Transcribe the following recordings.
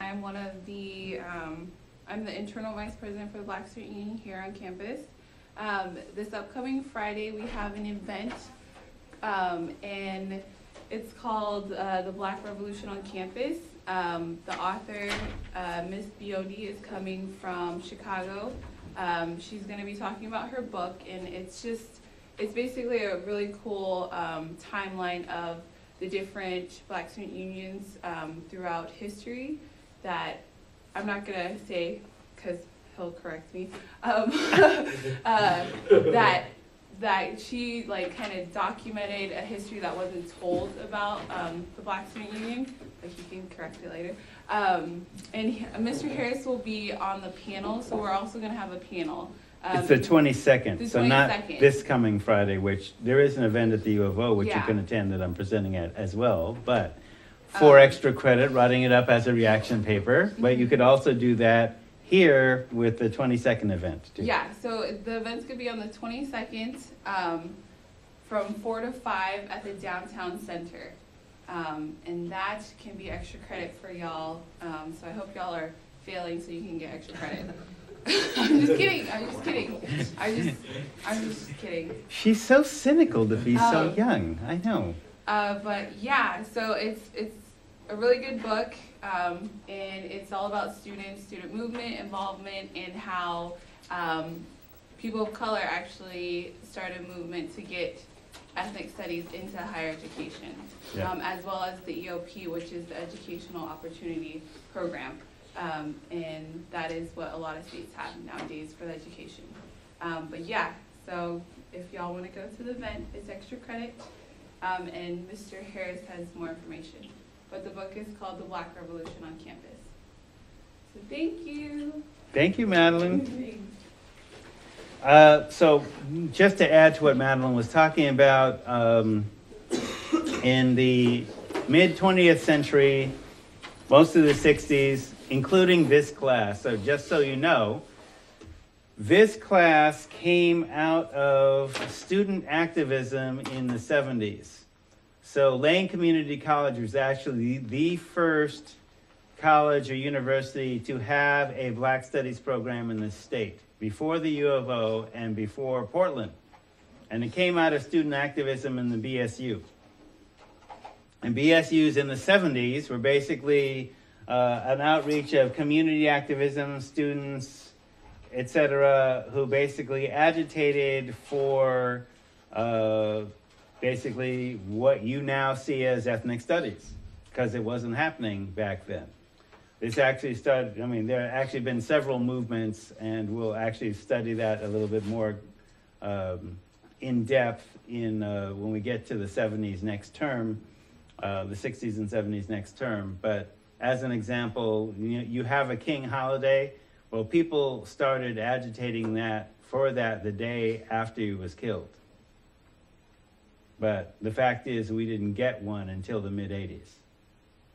I'm one of the, I'm the internal vice president for the Black Student Union here on campus. This upcoming Friday, we have an event, and it's called the Black Revolution on Campus. The author, Miss B.O.D., is coming from Chicago. She's going to be talking about her book, and it's basically a really cool timeline of the different Black student unions throughout history that I'm not going to say because he'll correct me, that she like kind of documented a history that wasn't told about the Black student union. Like you can correct me later. And Mr. Harris will be on the panel, so we're also going to have a panel. It's the 22nd, so not this coming Friday, which there is an event at the U of O, which you can attend that I'm presenting at as well, but for extra credit, writing it up as a reaction paper, but you could also do that here with the 22nd event too. Yeah, so the event's going to be on the 22nd from 4 to 5 at the downtown center. And that can be extra credit for y'all, so I hope y'all are failing so you can get extra credit. I'm just kidding. I'm just kidding. She's so cynical to be so young. I know. But yeah, so it's a really good book, and it's all about student movement, involvement, and how people of color actually started a movement to get ethnic studies into higher education, as well as the EOP, which is the Educational Opportunity Program. And that is what a lot of states have nowadays for the education. But yeah, so if y'all want to go to the event, it's extra credit. And Mr. Harris has more information. But the book is called The Black Revolution on Campus. So thank you. Thank you, Madeline. So just to add to what Madeline was talking about, in the mid-20th century, most of the 60s, including this class. So just so you know, this class came out of student activism in the 70s. So Lane Community College was actually the first college or university to have a Black Studies program in the state, before the U of O and before Portland. And it came out of student activism in the BSU. And BSUs in the 70s were basically an outreach of community activism students, etc., who basically agitated for basically what you now see as ethnic studies, because it wasn't happening back then. This actually started, I mean, there have actually been several movements, and we'll actually study that a little bit more in depth when we get to the 70s next term, the 60s and 70s next term. But as an example, you have a king holiday. Well, people started agitating for that the day after he was killed. But the fact is, we didn't get one until the mid-'80s.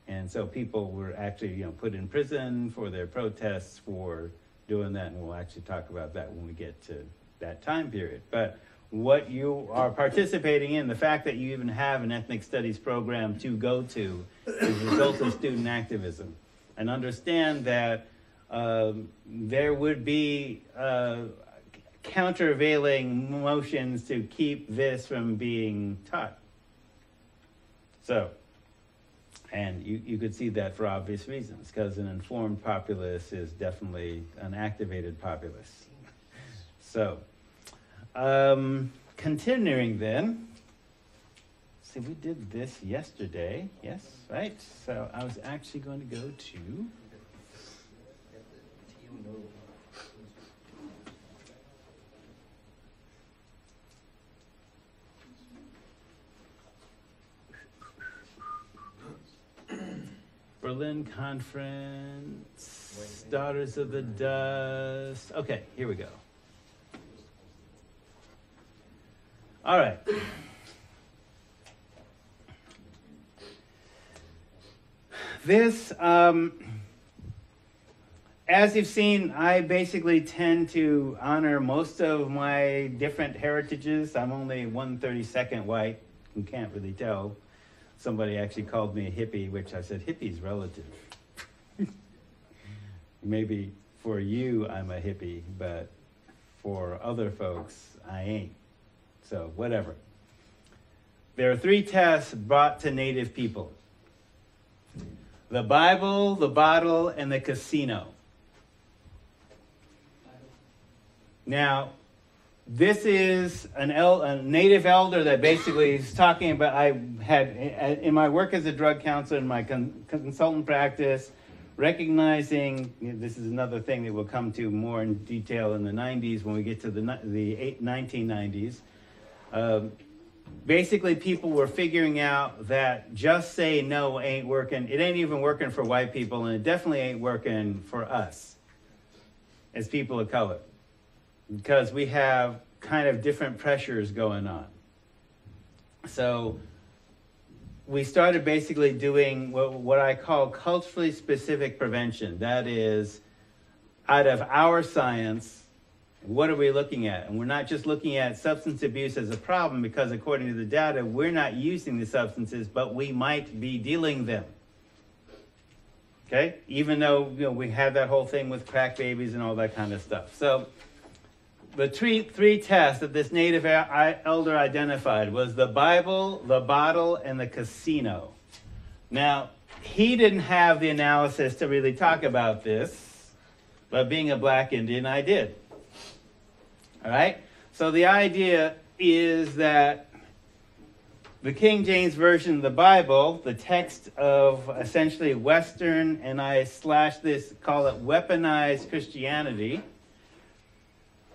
And so people were actually, put in prison for their protests for doing that, and we'll actually talk about that when we get to that time period. But what you are participating in, the fact that you even have an ethnic studies program to go to, is a result of student activism. And understand that there would be countervailing motions to keep this from being taught. So, and you could see that for obvious reasons, because an informed populace is definitely an activated populace. So, continuing then, see, we did this yesterday, yes, right? So I was actually going to go to Berlin Conference, Daughters of the Dust. Okay, here we go. All right. This, as you've seen, I basically tend to honor most of my different heritages. I'm only 1/32 white. You can't really tell. Somebody actually called me a hippie, which I said, hippie's relative. Maybe for you, I'm a hippie, but for other folks, I ain't. So, whatever. There are 3 tests brought to Native people: the Bible, the bottle, and the casino. Now, this is a Native elder that basically is talking about, I had, in my work as a drug counselor, in my consultant practice, recognizing, this is another thing that we'll come to more in detail in the 90s when we get to the 1990s. Basically, people were figuring out that just say no ain't working. It ain't even working for white people, and it definitely ain't working for us as people of color, because we have kind of different pressures going on. So we started basically doing what I call culturally specific prevention. That is, out of our science, what are we looking at? And we're not just looking at substance abuse as a problem, because according to the data, we're not using the substances, but we might be dealing them. Okay? Even though we have that whole thing with crack babies and all that kind of stuff. So the three tests that this Native elder identified was the Bible, the bottle, and the casino. Now, he didn't have the analysis to really talk about this, but being a black Indian, I did. All right? So the idea is that the King James Version of the Bible, the text of essentially Western, and I call it weaponized Christianity.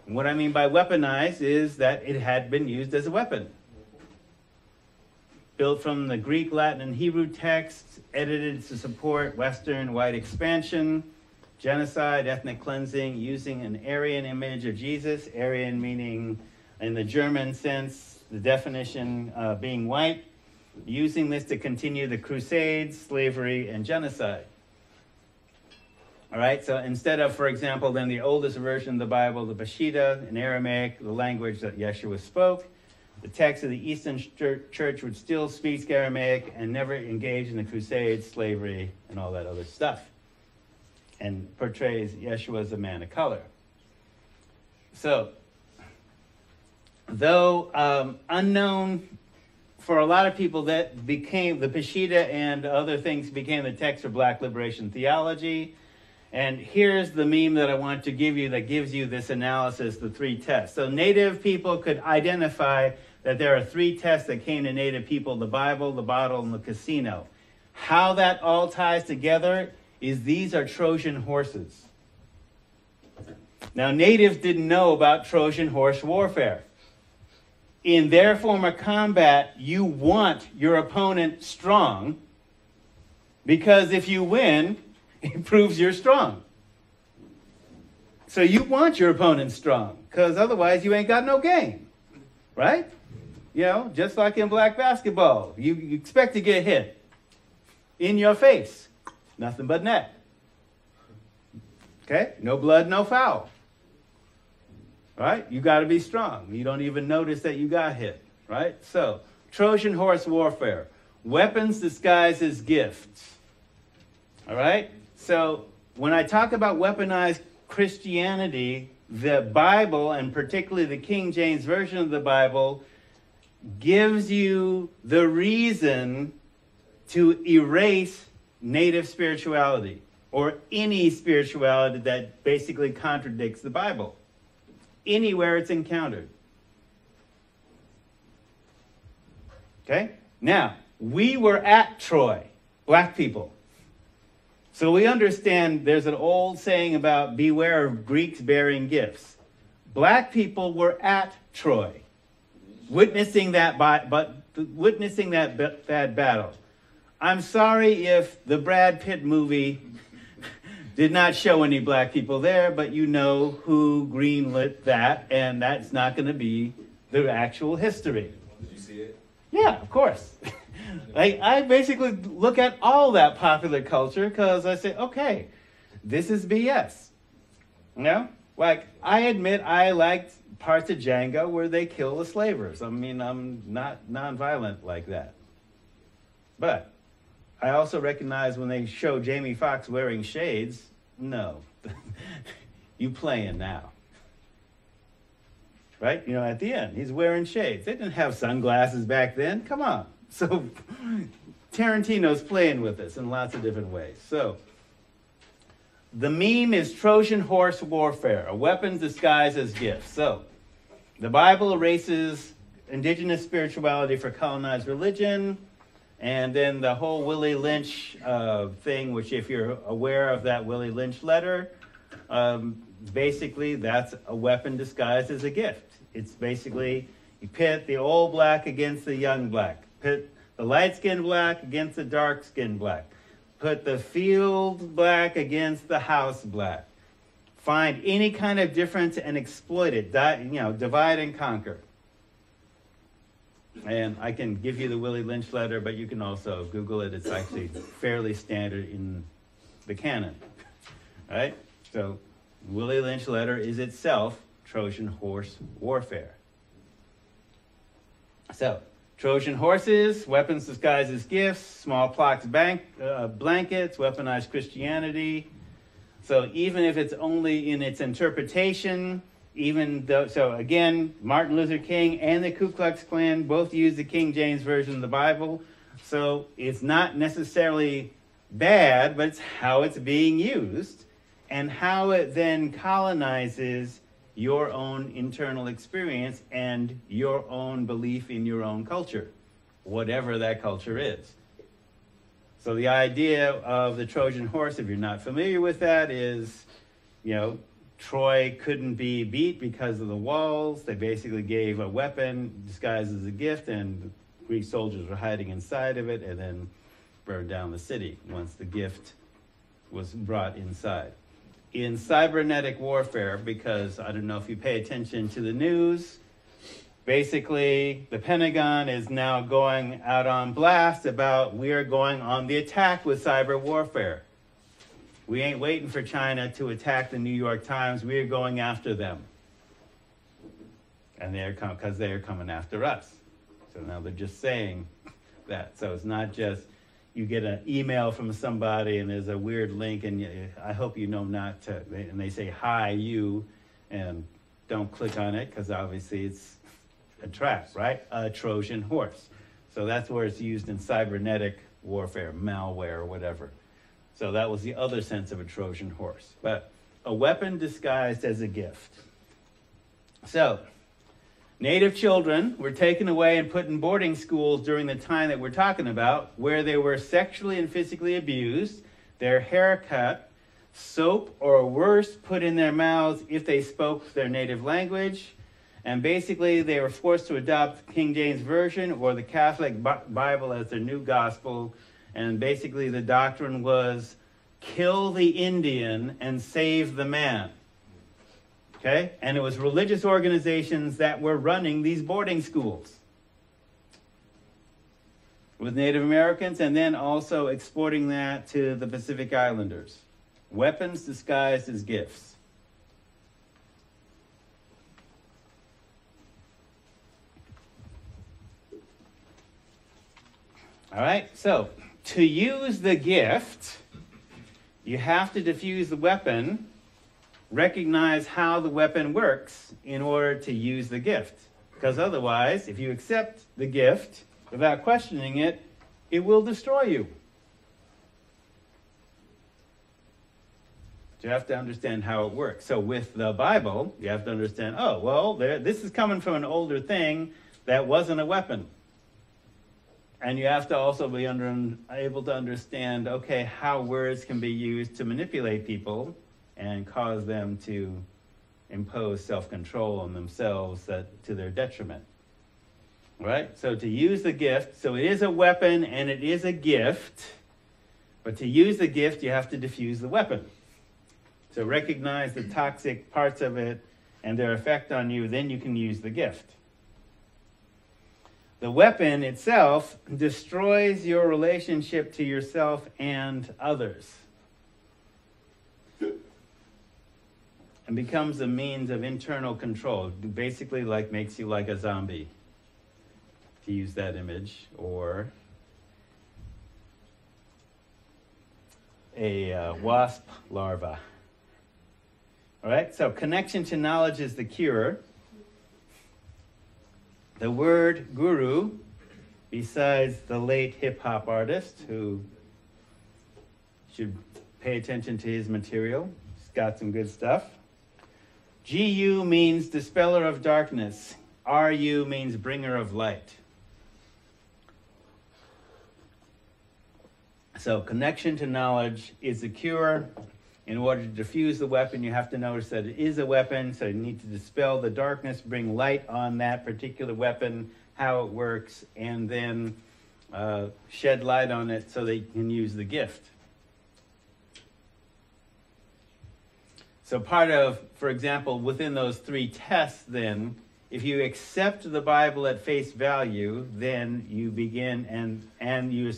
And what I mean by weaponized is that it had been used as a weapon. Built from the Greek, Latin, and Hebrew texts, edited to support Western white expansion, genocide, ethnic cleansing, using an Aryan image of Jesus, Aryan meaning in the German sense, the definition being white, using this to continue the Crusades, slavery, and genocide. All right, so instead of, for example, then the oldest version of the Bible, the Peshitta in Aramaic, the language that Yeshua spoke, the text of the Eastern Church would still speak Aramaic and never engage in the Crusades, slavery, and all that other stuff, and portrays Yeshua as a man of color. So, though unknown for a lot of people, that became, the Peshitta and other things became the text for black liberation theology. And here's the meme that I want to give you that gives you this analysis, the 3 tests. So Native people could identify that there are 3 tests that came to Native people: the Bible, the bottle, and the casino. How that all ties together is these are Trojan horses. Now, Natives didn't know about Trojan horse warfare. In their form of combat, you want your opponent strong, because if you win, it proves you're strong. So you want your opponent strong, because otherwise you ain't got no game, right? You know, just like in black basketball, you expect to get hit in your face. Nothing but net. Okay? No blood, no foul. Right? You got to be strong. You don't even notice that you got hit. Right? So, Trojan horse warfare. Weapons disguised as gifts. All right? So, when I talk about weaponized Christianity, the Bible, and particularly the King James Version of the Bible, gives you the reason to erase Native spirituality, or any spirituality that basically contradicts the Bible, anywhere it's encountered. Okay? Now, we were at Troy, black people. So we understand there's an old saying about beware of Greeks bearing gifts. Black people were at Troy, witnessing that bad battle. I'm sorry if the Brad Pitt movie did not show any black people there, but you know who greenlit that, and that's not going to be the actual history. Did you see it? Yeah, of course. I basically look at all that popular culture because I say, okay, this is BS. You know? Like, I admit I liked parts of Django where they kill the slavers. I mean, I'm not nonviolent like that. But I also recognize when they show Jamie Foxx wearing shades, no, You playing now. Right? You know, at the end, he's wearing shades. They didn't have sunglasses back then. Come on. So Tarantino's playing with us in lots of different ways. So the meme is Trojan horse warfare, a weapon disguised as gifts. So the Bible erases indigenous spirituality for colonized religion, and then the whole Willie Lynch thing, which if you're aware of that Willie Lynch letter, basically that's a weapon disguised as a gift. It's basically, you pit the old black against the young black, pit the light-skinned black against the dark-skinned black, put the field black against the house black. Find any kind of difference and exploit it, divide and conquer. And I can give you the Willie Lynch letter, but you can also Google it. It's actually fairly standard in the canon, right? So Willie Lynch letter is itself Trojan horse warfare. So Trojan horses, weapons disguised as gifts, smallpox blankets, weaponized Christianity. So even if it's only in its interpretation, even though, so again, Martin Luther King and the Ku Klux Klan both use the King James Version of the Bible. So it's not necessarily bad, but it's how it's being used and how it then colonizes your own internal experience and your own belief in your own culture, whatever that culture is. So the idea of the Trojan horse, if you're not familiar with that, is, Troy couldn't be beat because of the walls. They basically gave a weapon disguised as a gift, and the Greek soldiers were hiding inside of it and then burned down the city once the gift was brought inside. In cybernetic warfare, because I don't know if you pay attention to the news, basically the Pentagon is now going out on blast about we are going on the attack with cyber warfare. We ain't waiting for China to attack the New York Times. We are going after them. And because they are coming after us. So now they're just saying that. So it's not just you get an email from somebody and there's a weird link and I hope you know not to, and they say, hi, you, and don't click on it because obviously it's a trap, right? A Trojan horse. So that's where it's used in cybernetic warfare, malware or whatever. So that was the other sense of a Trojan horse. But a weapon disguised as a gift. So Native children were taken away and put in boarding schools during the time that we're talking about, where they were sexually and physically abused, their hair cut, soap or worse put in their mouths if they spoke their native language, and basically they were forced to adopt the King James Version or the Catholic Bible as their new gospel, and basically the doctrine was kill the Indian and save the man. Okay? And it was religious organizations that were running these boarding schools with Native Americans and then also exporting that to the Pacific Islanders. Weapons disguised as gifts. All right, so to use the gift, you have to diffuse the weapon, recognize how the weapon works in order to use the gift. Because otherwise, if you accept the gift without questioning it, it will destroy you. You have to understand how it works. So with the Bible, you have to understand, oh, well, this is coming from an older thing that wasn't a weapon. And you have to also be able to understand, okay, how words can be used to manipulate people and cause them to impose self-control on themselves to their detriment. Right? So to use the gift, so it is a weapon and it is a gift, but to use the gift, you have to diffuse the weapon. So recognize the toxic parts of it and their effect on you, then you can use the gift. The weapon itself destroys your relationship to yourself and others and becomes a means of internal control. Basically, makes you like a zombie, to use that image, or a wasp larva. All right, so connection to knowledge is the cure. The word guru, besides the late hip-hop artist who should pay attention to his material, he's got some good stuff. GU means dispeller of darkness. RU means bringer of light. So connection to knowledge is the cure. In order to diffuse the weapon, you have to notice that it is a weapon, so you need to dispel the darkness, bring light on that particular weapon, how it works, and then shed light on it so they can use the gift. So part of, for example, within those 3 tests then, if you accept the Bible at face value, then you begin and you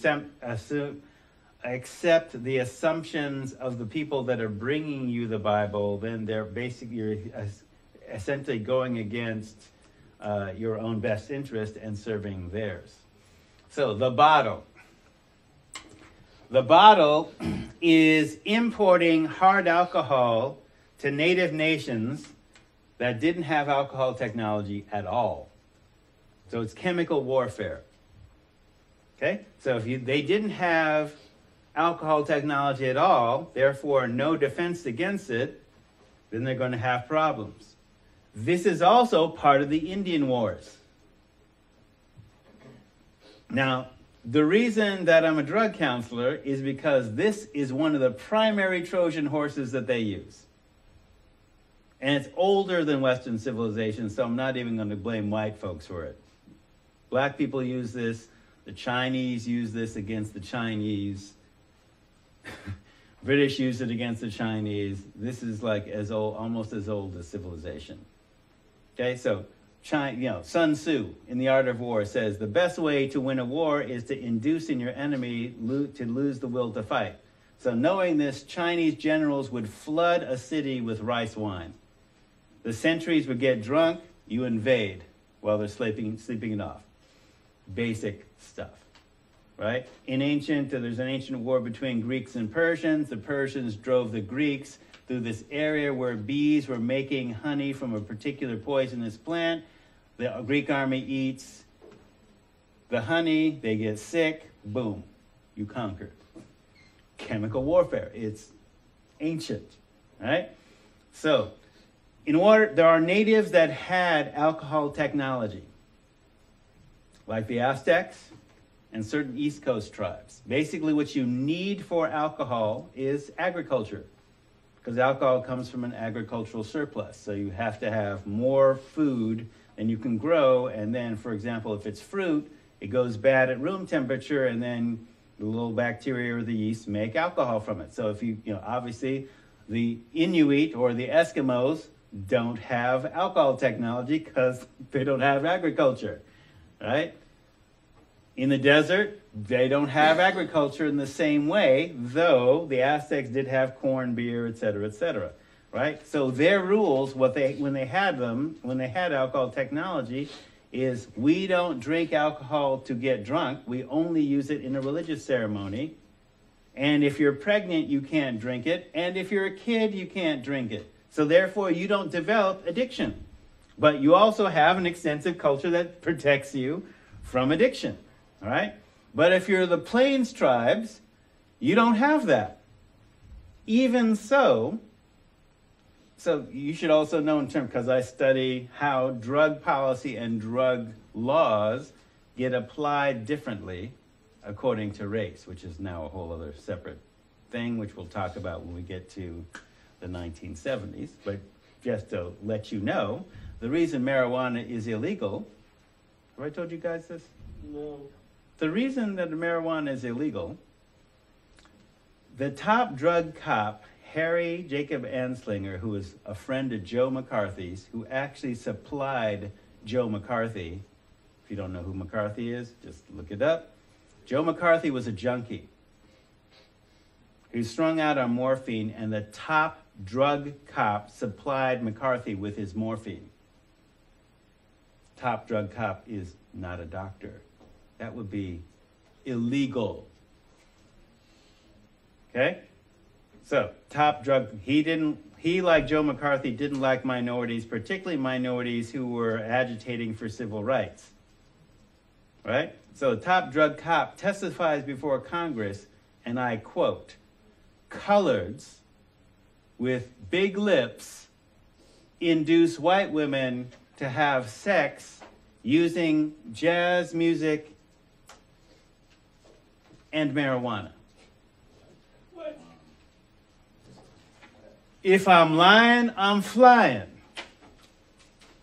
accept the assumptions of the people that are bringing you the Bible, then they're basically, you're essentially going against your own best interest and serving theirs. So the bottle. The bottle is importing hard alcohol to native nations that didn't have alcohol technology at all. So it's chemical warfare. Okay? So if they didn't have alcohol technology at all, therefore no defense against it, then they're going to have problems. This is also part of the Indian Wars. Now, the reason that I'm a drug counselor is because this is one of the primary Trojan horses that they use. And it's older than Western civilization, so I'm not even going to blame white folks for it. Black people use this. The Chinese use this against the Chinese. British use it against the Chinese. This is like as old, almost as old as civilization. Okay, so Sun Tzu in The Art of War says the best way to win a war is to induce in your enemy to lose the will to fight. So knowing this, Chinese generals would flood a city with rice wine. The sentries would get drunk, you invade while they're sleeping it off. Basic stuff. Right? There's an ancient war between Greeks and Persians. The Persians drove the Greeks through this area where bees were making honey from a particular poisonous plant. The Greek army eats the honey, they get sick, boom, you conquered. Chemical warfare, it's ancient, right? So, there are natives that had alcohol technology, like the Aztecs, and certain East Coast tribes. Basically, what you need for alcohol is agriculture, because alcohol comes from an agricultural surplus. So you have to have more food than you can grow, and then, for example, if it's fruit, it goes bad at room temperature, and then the little bacteria or the yeast make alcohol from it. So if obviously, the Inuit or the Eskimos don't have alcohol technology because they don't have agriculture, right? In the desert, they don't have agriculture in the same way, though the Aztecs did have corn, beer, et cetera, right? So their rules, when they had alcohol technology, is we don't drink alcohol to get drunk. We only use it in a religious ceremony. And if you're pregnant, you can't drink it. And if you're a kid, you can't drink it. So therefore, you don't develop addiction. But you also have an extensive culture that protects you from addiction. All right? But if you're the Plains tribes, you don't have that. Even so you should also know because I study how drug policy and drug laws get applied differently according to race, which is now a whole other separate thing, which we'll talk about when we get to the 1970s. But just to let you know, the reason marijuana is illegal, have I told you guys this? No. The reason that marijuana is illegal, the top drug cop, Harry Jacob Anslinger, who was a friend of Joe McCarthy's, who actually supplied Joe McCarthy. If you don't know who McCarthy is, just look it up. Joe McCarthy was a junkie. He was strung out on morphine, and the top drug cop supplied McCarthy with his morphine. Top drug cop is not a doctor. That would be illegal. Okay? So, top drug, he he, like Joe McCarthy, didn't like minorities, particularly minorities who were agitating for civil rights. Right? So the top drug cop testifies before Congress, and I quote, "Coloreds with big lips induce white women to have sex using jazz music and marijuana." What? If I'm lying, I'm flying.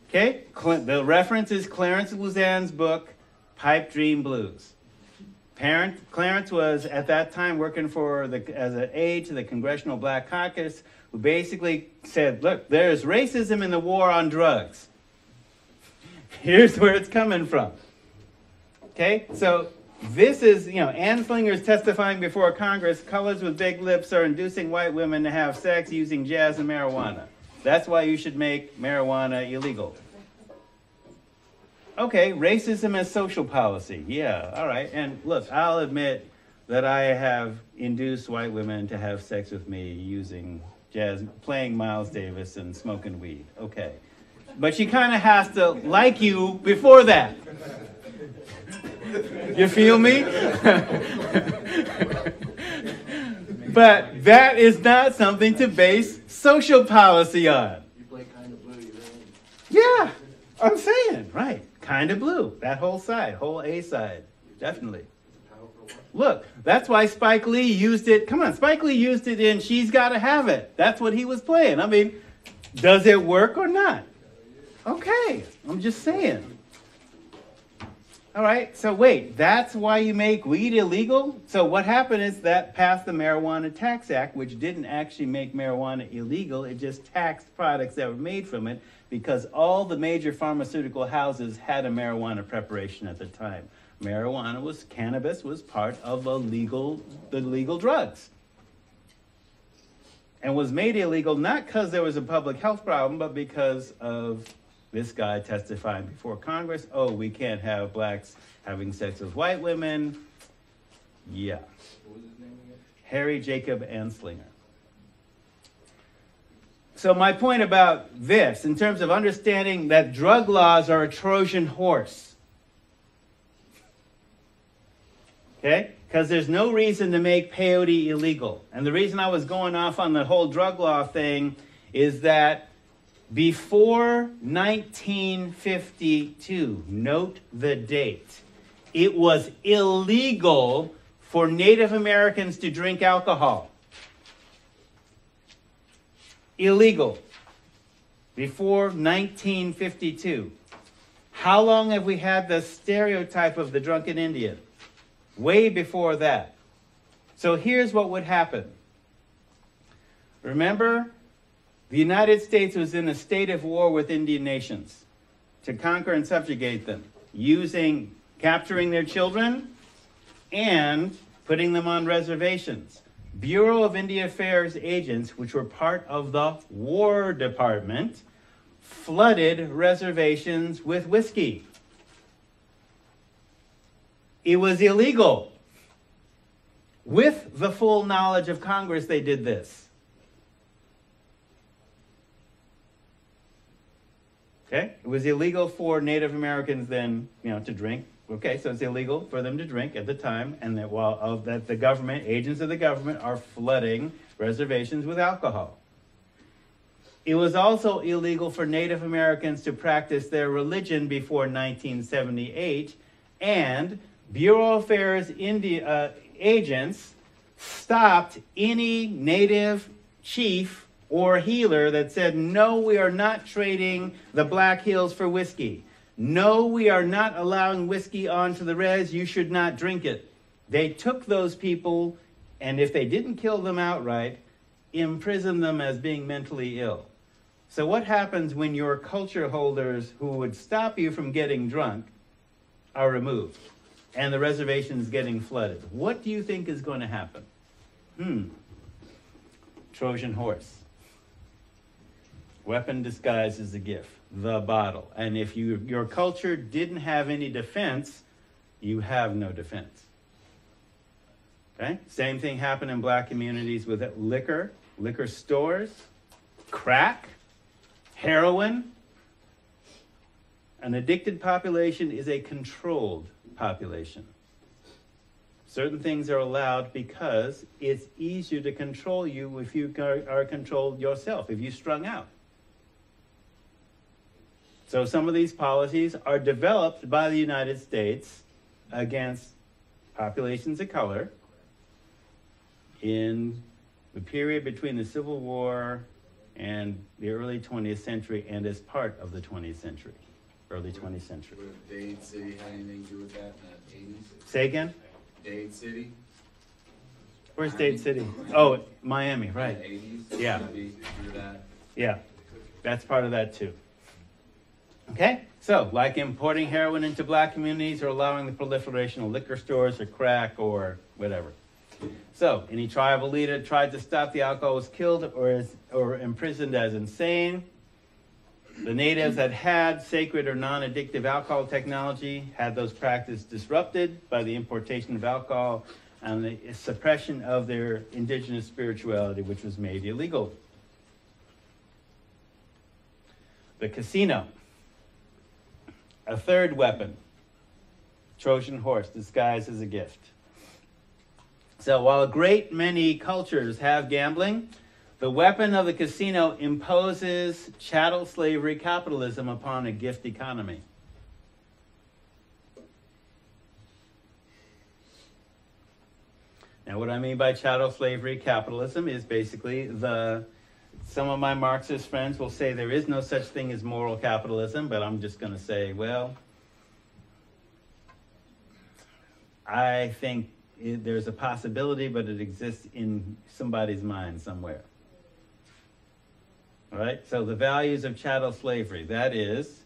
Okay? The reference is Clarence Luzanne's book, Pipe Dream Blues. Clarence was at that time working as an aide to the Congressional Black Caucus, who basically said, look, there's racism in the war on drugs. Here's where it's coming from. Okay, so this is, Ann Slinger's testifying before Congress, colors with big lips are inducing white women to have sex using jazz and marijuana. That's why you should make marijuana illegal. Okay, racism as social policy. Yeah, all right. And look, I'll admit that I have induced white women to have sex with me using jazz, playing Miles Davis and smoking weed. Okay. But she kind of has to like you before that. You feel me? But that is not something to base social policy on. You play kind of blue, you really. Yeah, I'm saying, right. Kind of blue. That whole side, whole A side. Definitely. Look, that's why Spike Lee used it. Come on, Spike Lee used it in She's Gotta Have It. That's what he was playing. I mean, does it work or not? Okay, I'm just saying. All right, so wait, that's why you make weed illegal? So what happened is that passed the Marijuana Tax Act, which didn't actually make marijuana illegal. It just taxed products that were made from it, because all the major pharmaceutical houses had a marijuana preparation at the time. Cannabis was part of the legal drugs. And was made illegal not because there was a public health problem, but because of this guy testifying before Congress. Oh, we can't have blacks having sex with white women. Yeah. What was his name again? Harry Jacob Anslinger. So my point about this, in terms of understanding that drug laws are a Trojan horse, okay? Because there's no reason to make peyote illegal. And the reason I was going off on the whole drug law thing is that before 1952, note the date, it was illegal for Native Americans to drink alcohol. Illegal. Before 1952. How long have we had the stereotype of the drunken Indian? Way before that. So here's what would happen. Remember, the United States was in a state of war with Indian nations to conquer and subjugate them, capturing their children and putting them on reservations. Bureau of Indian Affairs agents, which were part of the War Department, flooded reservations with whiskey. It was illegal. With the full knowledge of Congress, they did this. Okay? It was illegal for Native Americans then, to drink. Okay, so it's illegal for them to drink at the time, and that the government, agents of the government, are flooding reservations with alcohol. It was also illegal for Native Americans to practice their religion before 1978, and Bureau of Affairs agents stopped any Native chief or healer that said, no, we are not trading the Black Hills for whiskey. No, we are not allowing whiskey onto the res. You should not drink it. They took those people, and if they didn't kill them outright, imprisoned them as being mentally ill. So what happens when your culture holders who would stop you from getting drunk are removed and the reservation's getting flooded? What do you think is going to happen? Trojan horse. Weapon disguised as a gift. The bottle. And if your culture didn't have any defense, you have no defense. Okay? Same thing happened in black communities with liquor stores. crack, heroin. An addicted population is a controlled population. Certain things are allowed because it's easier to control you if you are controlled yourself, if you're strung out. So some of these policies are developed by the United States against populations of color in the period between the Civil War and the early 20th century and as part of the 20th century, early 20th century. Would Dade City have anything to do with that in the 80s? Say again? Dade City? Where's Dade City? Oh, Miami, right. In the 80s? Yeah. Maybe through that. Yeah, that's part of that too. Okay, so like importing heroin into black communities or allowing the proliferation of liquor stores or crack or whatever. So any tribal leader tried to stop the alcohol was killed or imprisoned as insane. The natives that had sacred or non-addictive alcohol technology had those practices disrupted by the importation of alcohol and the suppression of their indigenous spirituality, which was made illegal. The casino. A third weapon, Trojan horse disguised as a gift. So while a great many cultures have gambling, the weapon of the casino imposes chattel slavery capitalism upon a gift economy. Now what I mean by chattel slavery capitalism is basically some of my Marxist friends will say there is no such thing as moral capitalism, but I'm just going to say, well, I think there's a possibility, but it exists in somebody's mind somewhere. All right? So the values of chattel slavery, that is,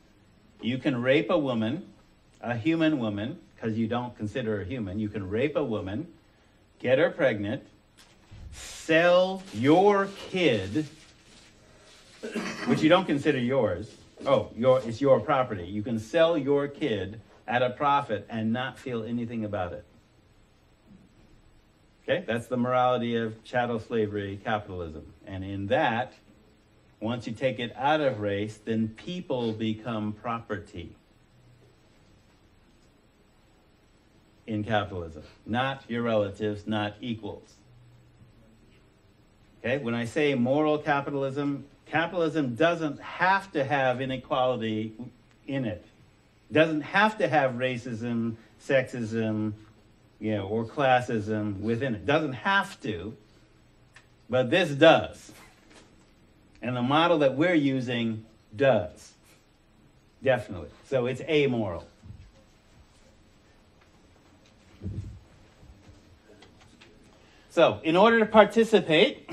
you can rape a woman, a human woman, because you don't consider her human. You can rape a woman, get her pregnant, sell your kid, which you don't consider yours. It's your property. You can sell your kid at a profit and not feel anything about it. Okay, that's the morality of chattel slavery capitalism. And in that, once you take it out of race, then people become property in capitalism. Not your relatives, not equals. Okay, when I say moral capitalism, capitalism doesn't have to have inequality in it. Doesn't have to have racism, sexism, or classism within it. Doesn't have to, but this does. And the model that we're using does. Definitely. So it's amoral. So, in order to participate,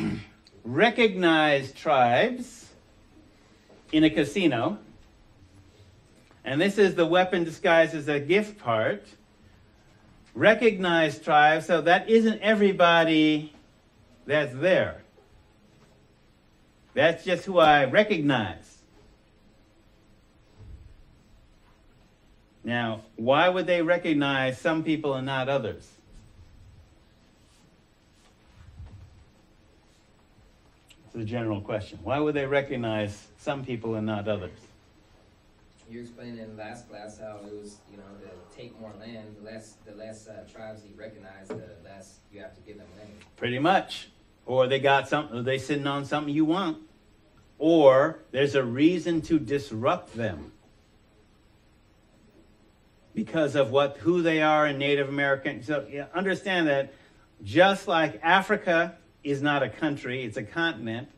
recognize tribes in a casino, and this is the weapon disguised as a gift part. Recognize tribes, so that isn't everybody that's there. That's just who I recognize. Now, why would they recognize some people and not others? It's a general question. Why would they recognize some people and not others? You explained in last class how it was, to take more land, the less tribes you recognize, the less you have to give them land. Pretty much. Or they got something, or they sitting on something you want. Or there's a reason to disrupt them because of who they are in Native American. So understand that just like Africa is not a country, it's a continent,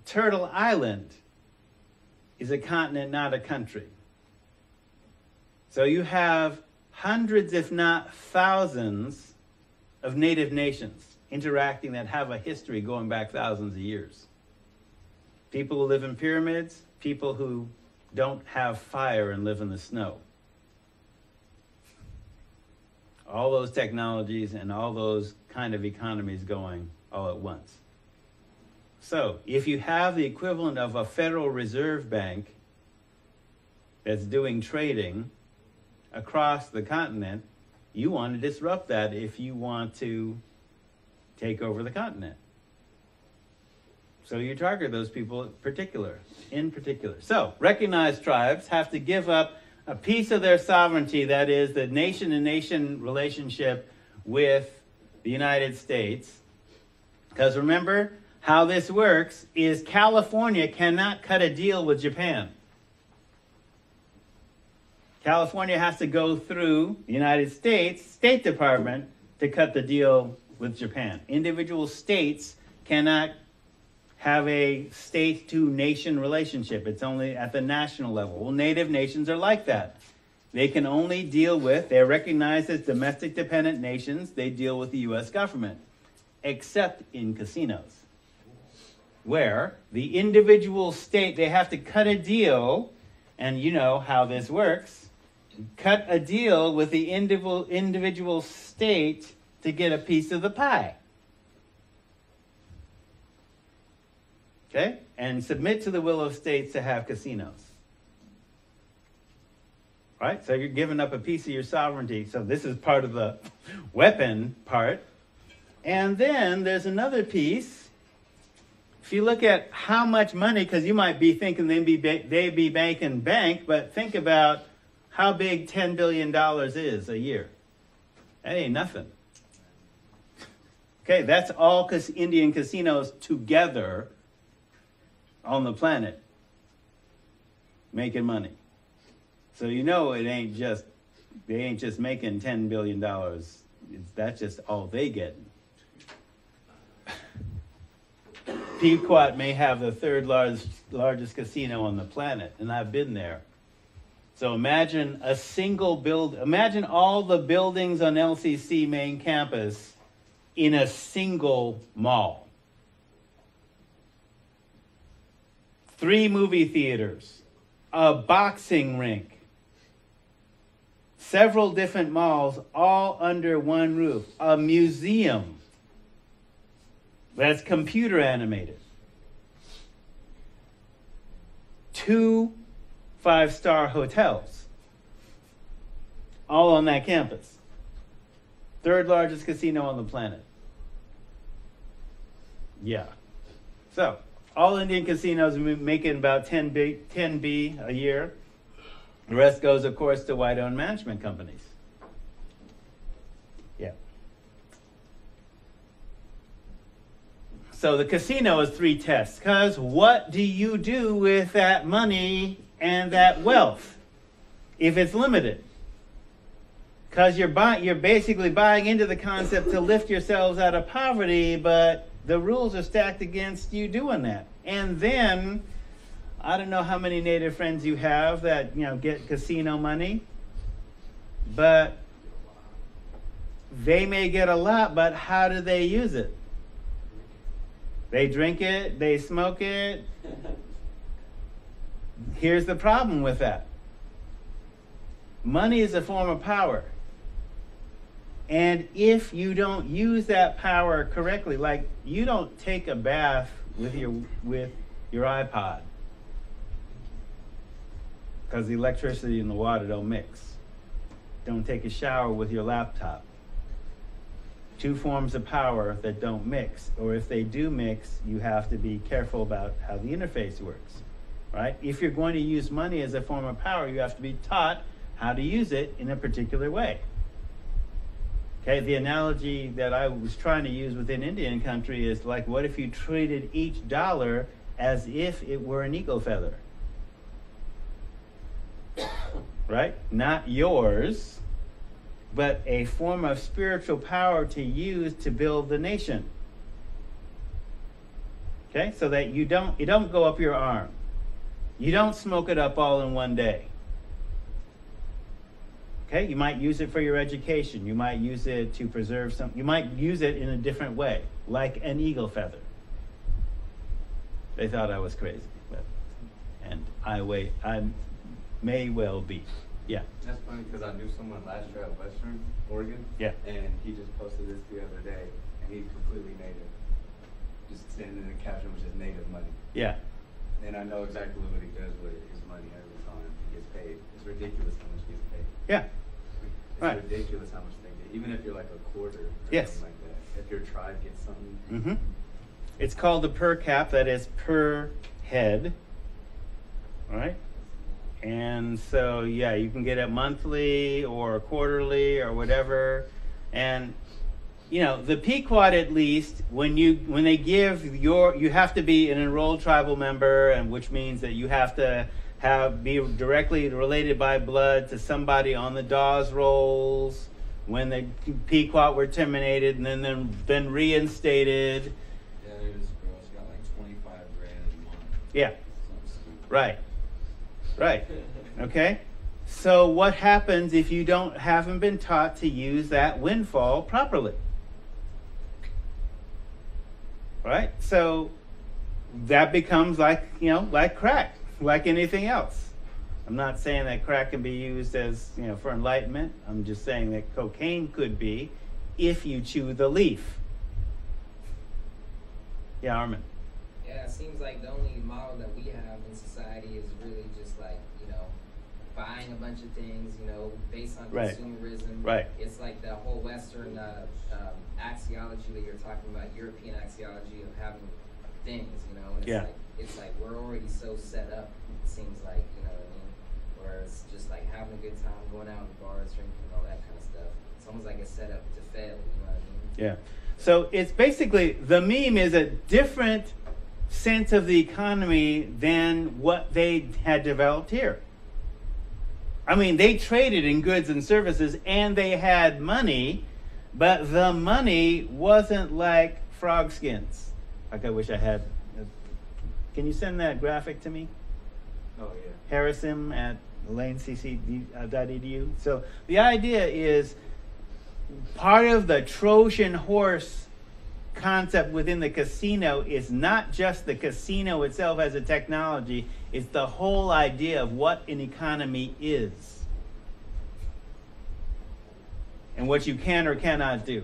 Turtle Island is a continent, not a country. So you have hundreds, if not thousands, of native nations interacting that have a history going back thousands of years. People who live in pyramids, people who don't have fire and live in the snow. All those technologies and all those kind of economies going all at once. So if you have the equivalent of a Federal Reserve Bank that's doing trading across the continent, you want to disrupt that if you want to take over the continent. So you target those people in particular. So recognized tribes have to give up a piece of their sovereignty, that is the nation-to-nation relationship with the United States. Because remember, how this works is California cannot cut a deal with Japan. California has to go through the United States State Department to cut the deal with Japan. Individual states cannot have a state-to-nation relationship. It's only at the national level. Well, native nations are like that. They can only deal with, they're recognized as domestic dependent nations, they deal with the U.S. government, except in casinos, where the individual state, they have to cut a deal, and you know how this works, cut a deal with the individual state to get a piece of the pie. Okay? And submit to the will of states to have casinos. Right? So you're giving up a piece of your sovereignty. So this is part of the weapon part. And then there's another piece. If you look at how much money, because you might be thinking they'd be banking bank, but think about how big $10 billion is a year. That ain't nothing. Okay, that's all Indian casinos together on the planet making money. So you know they ain't just making $10 billion. That's just all they get. Pequot may have the third largest casino on the planet, and I've been there. So imagine imagine all the buildings on LCC main campus in a single mall. 3 movie theaters, a boxing rink, several different malls, all under one roof, a museum that's computer animated, 2 5-star hotels, all on that campus. 3rd largest casino on the planet. Yeah. So, all Indian casinos are making about 10 B a year. The rest goes, of course, to white-owned management companies. Yeah. So the casino is 3 tests. Because what do you do with that money and that wealth if it's limited? Because you're basically buying into the concept to lift yourselves out of poverty, but the rules are stacked against you doing that. And then, I don't know how many Native friends you have that, get casino money, but they may get a lot, but how do they use it? They drink it, they smoke it. Here's the problem with that. Money is a form of power. And if you don't use that power correctly, like you don't take a bath with your iPod because the electricity and the water don't mix. Don't take a shower with your laptop. 2 forms of power that don't mix, or if they do mix, you have to be careful about how the interface works, right? If you're going to use money as a form of power, you have to be taught how to use it in a particular way. Okay, the analogy that I was trying to use within Indian country is like, what if you treated each dollar as if it were an eagle feather? Right? Not yours, but a form of spiritual power to use to build the nation. Okay, so that you don't go up your arm. You don't smoke it up all in one day. Okay, you might use it for your education. You might use it to preserve something. You might use it in a different way, like an eagle feather. They thought I was crazy, and I may well be. Yeah. That's funny because I knew someone last year at Western Oregon. Yeah. And he just posted this the other day, and he's completely native. Just standing in the caption was just native money. Yeah. And I know exactly what he does with his money every time he gets paid. It's ridiculous how much he gets paid. Yeah. It's Right. ridiculous how much they get. Even if you're like a quarter or Yes. something like that. If your tribe gets something. Mm-hmm. It's called the per cap, that is per head. All right? And so, yeah, you can get it monthly or quarterly or whatever. And, you know, the Pequot, at least, when they give you have to be an enrolled tribal member, and which means that you have to be directly related by blood to somebody on the Dawes rolls when the Pequot were terminated and then reinstated. Yeah, there's this girl, she got like 25 grand a month. Yeah, Something stupid. right. Okay? So what happens if you haven't been taught to use that windfall properly? Right? So that becomes like crack, like anything else. I'm not saying that crack can be used as, for enlightenment. I'm just saying that cocaine could be if you chew the leaf. Yeah, Armin. Yeah, it seems like the only model that we have in society is really just like, buying a bunch of things, based on Right. consumerism. Right. It's like the whole Western axiology that you're talking about, European axiology of having things, and it's Yeah. it's like we're already so set up, it seems like, you know what I mean? Where it's just like having a good time, going out in bars, drinking, all that kind of stuff. It's almost like it's set up to fail, you know what I mean? Yeah. So it's basically, the meme is a different sense of the economy than what they had developed here. I mean, they traded in goods and services and they had money, but the money wasn't like frog skins. Like I wish I had. Can you send that graphic to me? Oh, yeah. Harrison at lanecc.edu. So the idea is part of the Trojan horse concept within the casino is not just the casino itself as a technology, it's the whole idea of what an economy is and what you can or cannot do,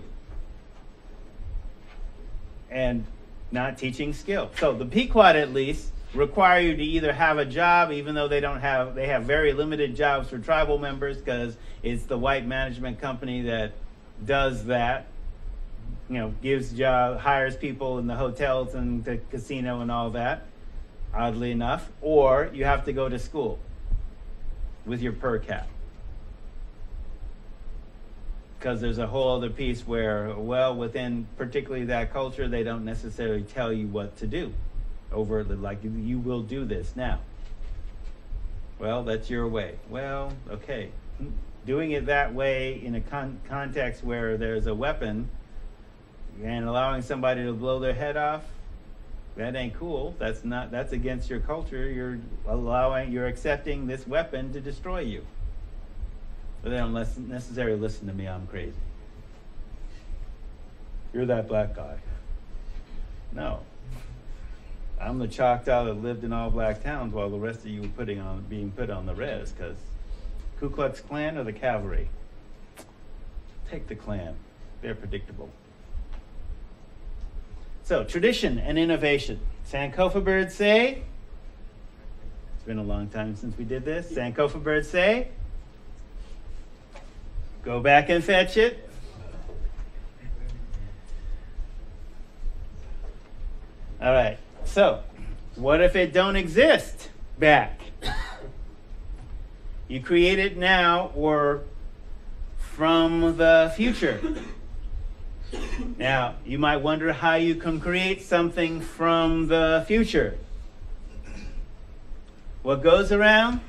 and not teaching skill. So the Pequot, at least, require you to either have a job, even though they have very limited jobs for tribal members because it's the white management company that does that, gives job, hires people in the hotels and the casino and all that, oddly enough, or you have to go to school with your per cap. Because there's a whole other piece where, within particularly that culture, they don't necessarily tell you what to do overtly, like you will do this now. Well, that's your way. Well, okay. Doing it that way in a context where there's a weapon and allowing somebody to blow their head off, that ain't cool. That's against your culture. You're accepting this weapon to destroy you. But they don't necessarily listen to me. I'm crazy. You're that black guy. No. I'm the Choctaw that lived in all black towns while the rest of you were being put on the res, because Ku Klux Klan or the cavalry? Take the Klan. They're predictable. So, tradition and innovation. Sankofa birds say, it's been a long time since we did this. Sankofa birds say, go back and fetch it. All right. So, what if it don't exist back? You create it now or from the future. Now, you might wonder how you can create something from the future. What goes around?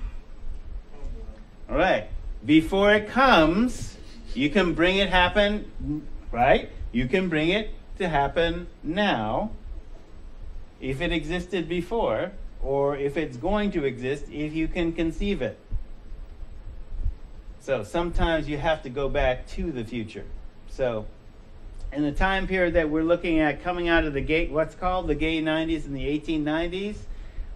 All right. Before it comes, you can bring it happen, right? You can bring it to happen now. If it existed before, or if it's going to exist, if you can conceive it. So sometimes you have to go back to the future. So in the time period that we're looking at coming out of what's called the gay 90s and the 1890s,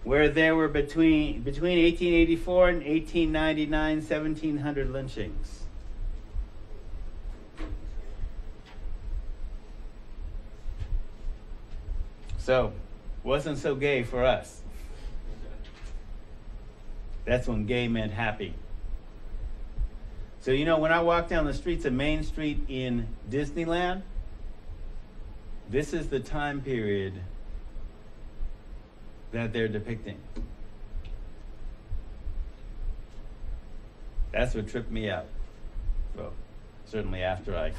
where there were between 1884 and 1899, 1,700 lynchings. So, wasn't so gay for us. That's when gay meant happy. So, when I walk down the streets of Main Street in Disneyland, this is the time period that they're depicting. That's what tripped me out. Well, certainly after I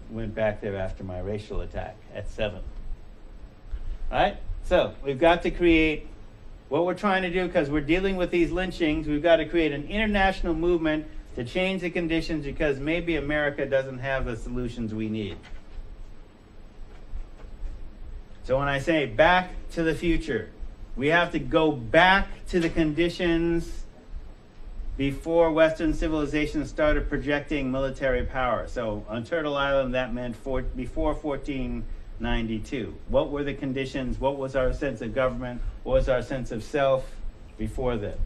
went back there after my racial attack at 7. All right? So we've got to create what we're trying to do, because we're dealing with these lynchings. We've got to create an international movement to change the conditions, because maybe America doesn't have the solutions we need. So when I say back to the future, we have to go back to the conditions before Western civilization started projecting military power. So on Turtle Island, that meant before 1492. What were the conditions? What was our sense of government? What was our sense of self before then?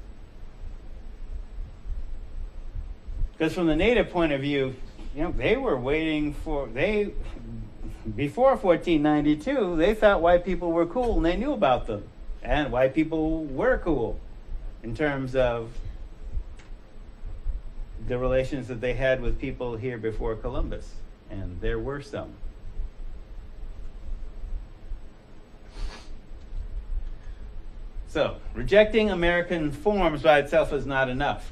Because from the native point of view, you know, they were waiting for, before 1492, they thought white people were cool and they knew about them. And white people were cool in terms of the relations that they had with people here before Columbus. And there were some. So, rejecting American forms by itself is not enough.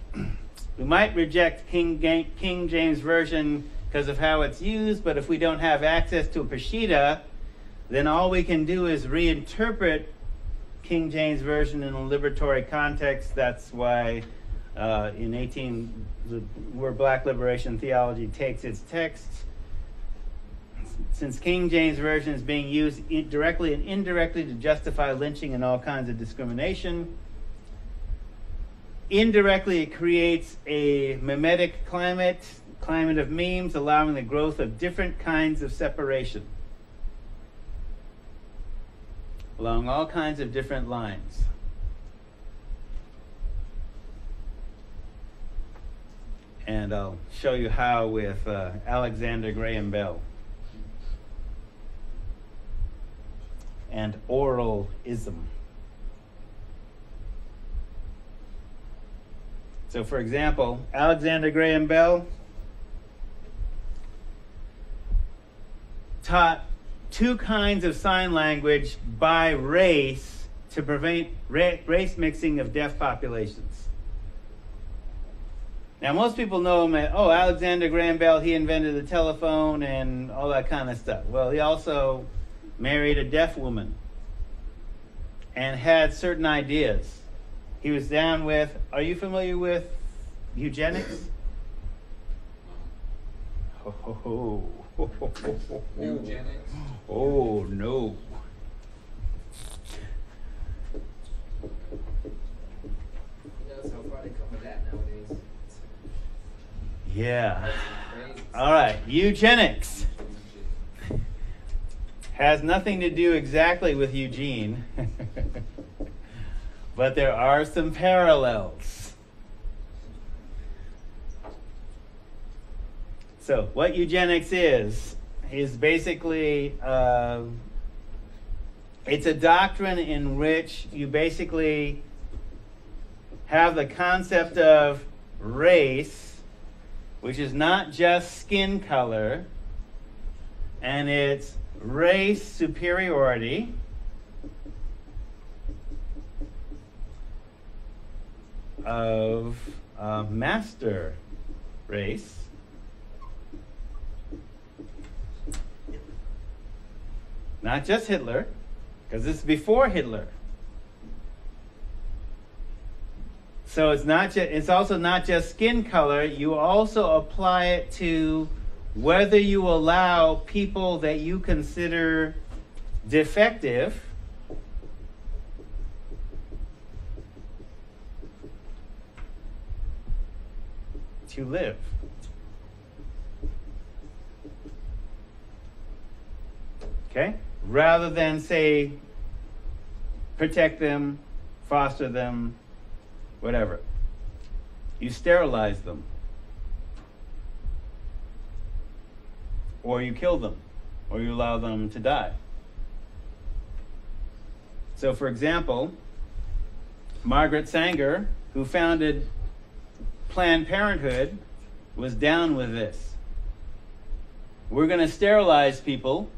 We might reject King James Version because of how it's used, but if we don't have access to a Peshitta, then all we can do is reinterpret King James Version in a liberatory context. That's why where Black Liberation Theology takes its text, since King James Version is being used directly and indirectly to justify lynching and all kinds of discrimination, indirectly it creates a mimetic climate of memes, allowing the growth of different kinds of separation along all kinds of different lines. And I'll show you how with Alexander Graham Bell and oralism. So for example, Alexander Graham Bell taught 2 kinds of sign language by race to prevent race mixing of deaf populations. Now, most people know him as, oh, Alexander Graham Bell, he invented the telephone and all that kind of stuff. Well, he also married a deaf woman and had certain ideas. He was down with, are you familiar with eugenics? Eugenics? Oh, no. That's how far they come with that nowadays. Yeah. Crazy. All right, eugenics has nothing to do exactly with Eugene, but there are some parallels. So what eugenics is basically, it's a doctrine in which you basically have the concept of race, which is not just skin color, and it's race superiority, of master race, not just Hitler, because this is before Hitler. So it's also not just skin color. You also apply it to whether you allow people that you consider defective to live. Okay? Rather than say, protect them, foster them, whatever. You sterilize them. Or you kill them. Or you allow them to die. So for example, Margaret Sanger, who founded Planned Parenthood, was down with this. We're going to sterilize people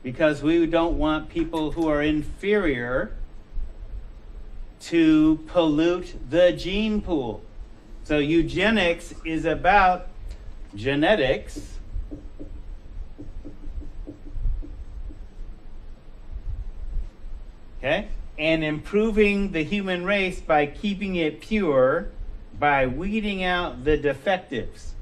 because we don't want people who are inferior to pollute the gene pool. So eugenics is about genetics, okay, and improving the human race by keeping it pure, by weeding out the defectives.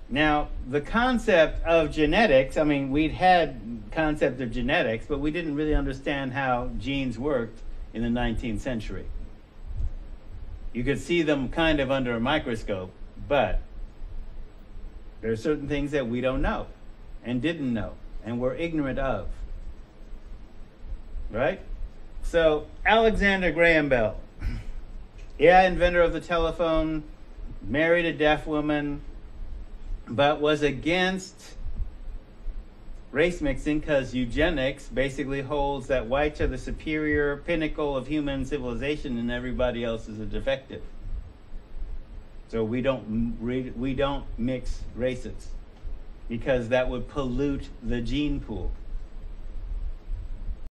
Now, the concept of genetics, I mean, we'd had concept of genetics, but we didn't really understand how genes worked in the 19th century. You could see them kind of under a microscope, but there are certain things that we don't know and didn't know and were ignorant of. Right? So, Alexander Graham Bell, inventor of the telephone, married a deaf woman, but was against race mixing because eugenics basically holds that whites are the superior pinnacle of human civilization and everybody else is a defective. So we don't mix races because that would pollute the gene pool.